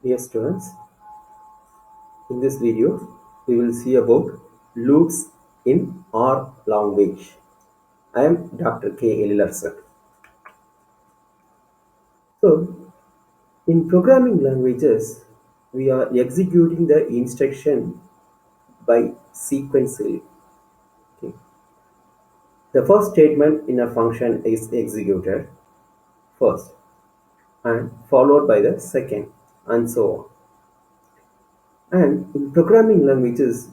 Dear students, in this video, we will see about loops in R language. I am Dr. K. Elilarsan. So, in programming languages, we are executing the instruction by sequentially. Okay. The first statement in a function is executed first and followed by the second, and so on. And in programming languages,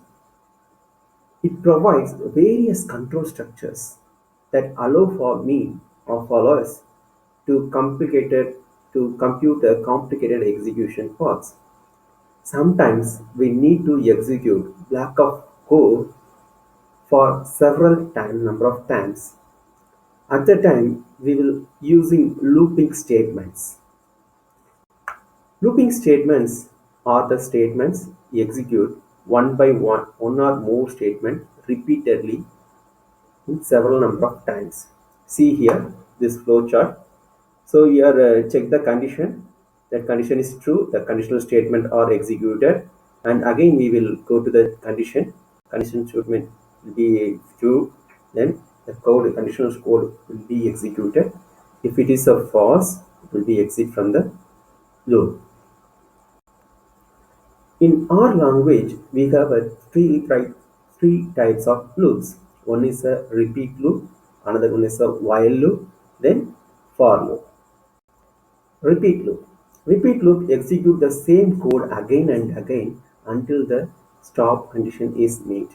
it provides various control structures that allow for me or for us to compute a complicated execution paths. Sometimes we need to execute block of code for several number of times. At the time, we will using looping statements. Looping statements are the statements execute one by one or more statements repeatedly in several number of times. See here this flow chart. So here check the condition. That condition is true. The conditional statement are executed, and again we will go to the condition. Condition statement will be true. Then the code conditional code will be executed. If it is a false, it will be exit from the loop. In our language, we have three types of loops. One is a repeat loop, another one is a while loop, then for loop. Repeat loop. Repeat loop execute the same code again and again until the stop condition is met.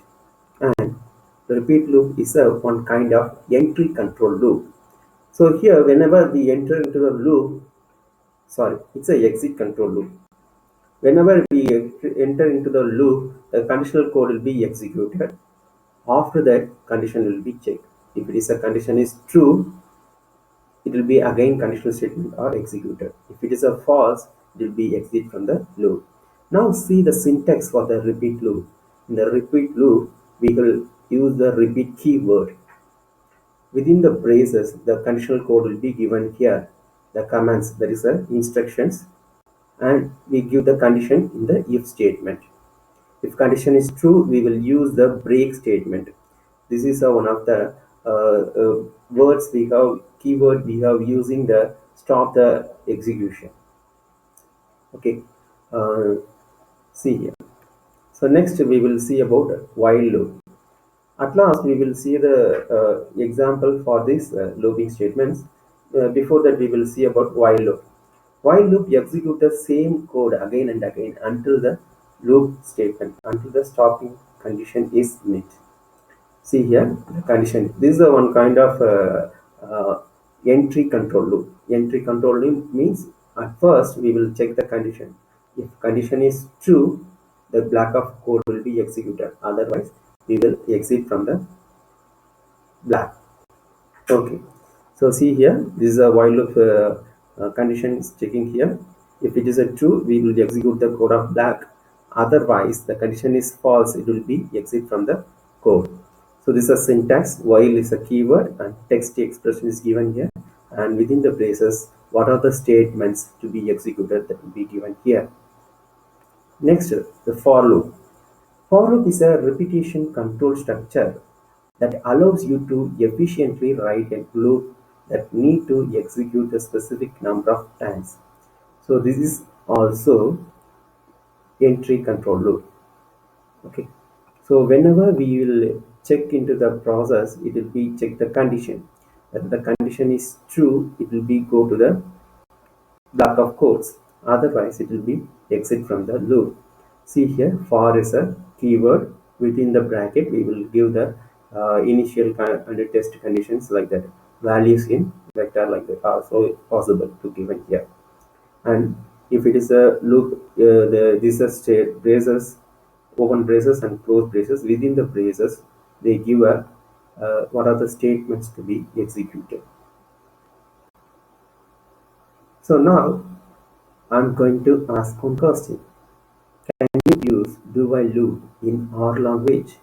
And the repeat loop is a one kind of entry control loop. So here, whenever we enter into the loop, it's a exit control loop. Whenever we enter into the loop, the conditional code will be executed. After that, condition will be checked. If it is a condition is true, it will be again conditional statement are executed. If it is a false, it will be exit from the loop. Now see the syntax for the repeat loop. In the repeat loop, we will use the repeat keyword. Within the braces, the conditional code will be given here. The commands, that is the instructions, and we give the condition in the if statement. If condition is true, we will use the break statement. This is one of the words we have, keyword we have using the stop the execution. Okay, uh, see here. So next we will see about while loop. At last we will see the example for these looping statements. Before that we will see about while loop. While loop execute the same code again and again until the loop statement, until the stopping condition is met. See here the condition. This is a one kind of entry control loop. Entry control loop means at first we will check the condition. If condition is true, the block of code will be executed. Otherwise, we will exit from the block. Okay. So see here, this is a while loop condition is checking here. If it is a true, we will execute the code of black. Otherwise, the condition is false, it will be exit from the code. So this is a syntax. While is a keyword and text expression is given here. And within the braces, what are the statements to be executed that will be given here. Next, the for loop. For loop is a repetition control structure that allows you to efficiently write a loop that need to execute a specific number of times. So this is also entry control loop. Okay. So whenever we will check into the process, it will be check the condition. If the condition is true, it will be go to the block of codes. Otherwise, it will be exit from the loop. See here, for is a keyword. Within the bracket, we will give the initial and test conditions like that. Values in vector like that are also possible to given here. And if it is a loop, these are state braces, open braces and close braces. Within the braces, they give a what are the statements to be executed. So now I'm going to ask one question. Can you use do while loop in R language?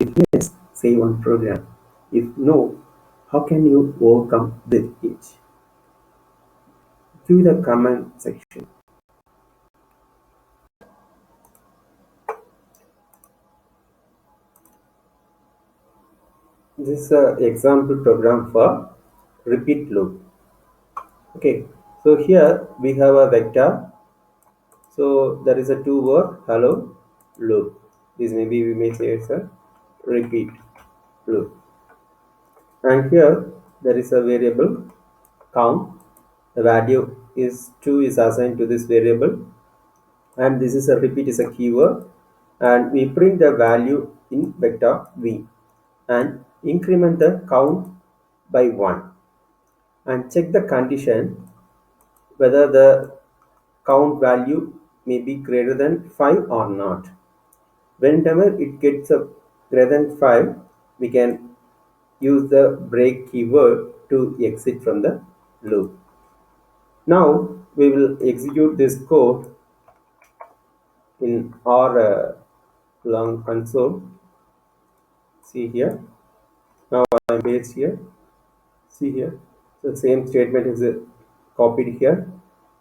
If yes, say one program. If no, how can you overcome with it? Through the comment section. This is an example program for repeat loop. Okay, so here we have a vector. So there is a two word hello loop. This maybe we may say it's a repeat loop. And here there is a variable count. The value is 2 is assigned to this variable, and this is a repeat is a keyword, and we print the value in vector v and increment the count by 1 and check the condition whether the count value may be greater than 5 or not. Whenever it gets a greater than 5, we can use the break keyword to exit from the loop. Now we will execute this code in our long console. See here. Now I am based here. See here. The same statement is copied here.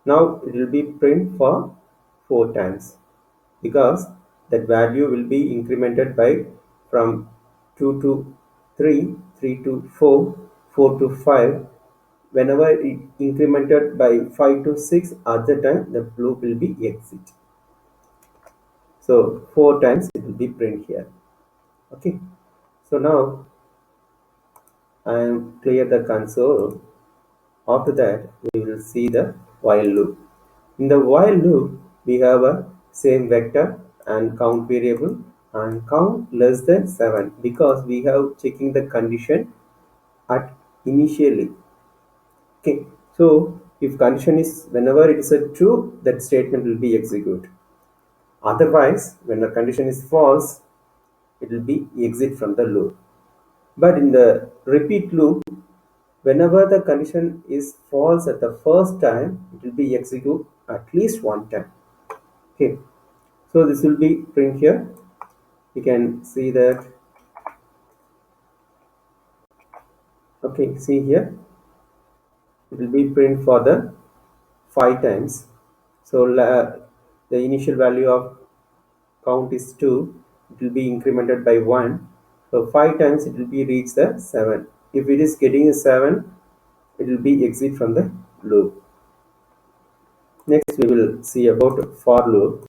Now it will be print for 4 times because that value will be incremented by from 2 to 3, 3 to 4, 4 to 5. Whenever it incremented by 5 to 6, at the time the loop will be exit. So 4 times it will be print here. Okay. So now I am clear the console. After that we will see the while loop. In the while loop we have a same vector and count variable and count less than 7 because we have checking the condition at initially. Okay, so if condition is whenever it is a true, that statement will be executed. Otherwise, when the condition is false, it will be exit from the loop. But in the repeat loop, whenever the condition is false at the first time, it will be execute at least one time. Okay, so this will be print here. You can see that. Okay, see here, it will be print for the 5 times. So the initial value of count is 2, it will be incremented by 1. So 5 times it will be reach the 7. If it is getting a 7, it will be exit from the loop. Next we will see about for loop.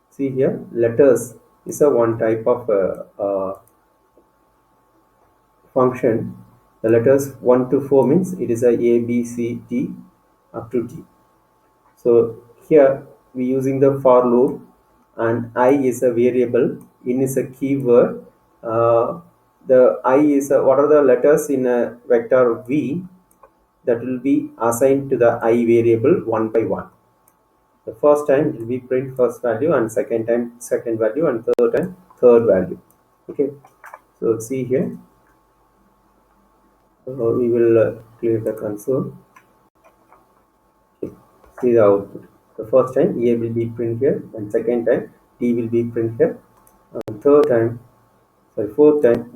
See here, letters is a one type of function. The letters 1 to 4 means it is a B, C, D up to D. So here we using the for loop, and I is a variable, in is a keyword. The I is what are the letters in a vector v that will be assigned to the I variable one by one. The first time it will be print first value, and second time second value, and third time third value. Okay, so see here, we will clear the console. Okay. See the output. The first time A will be print here, and second time D will be print here, and fourth time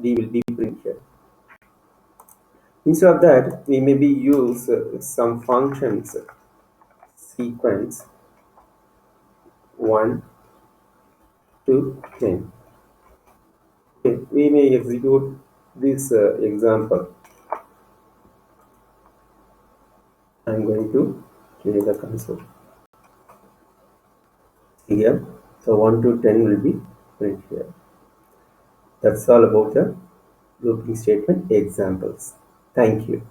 D will be print here. Instead of that, we maybe use some functions sequence 1 to 10. Okay, we may execute this example. I'm going to clear the console. Here, so 1 to 10 will be print here. That's all about the looping statement examples. Thank you.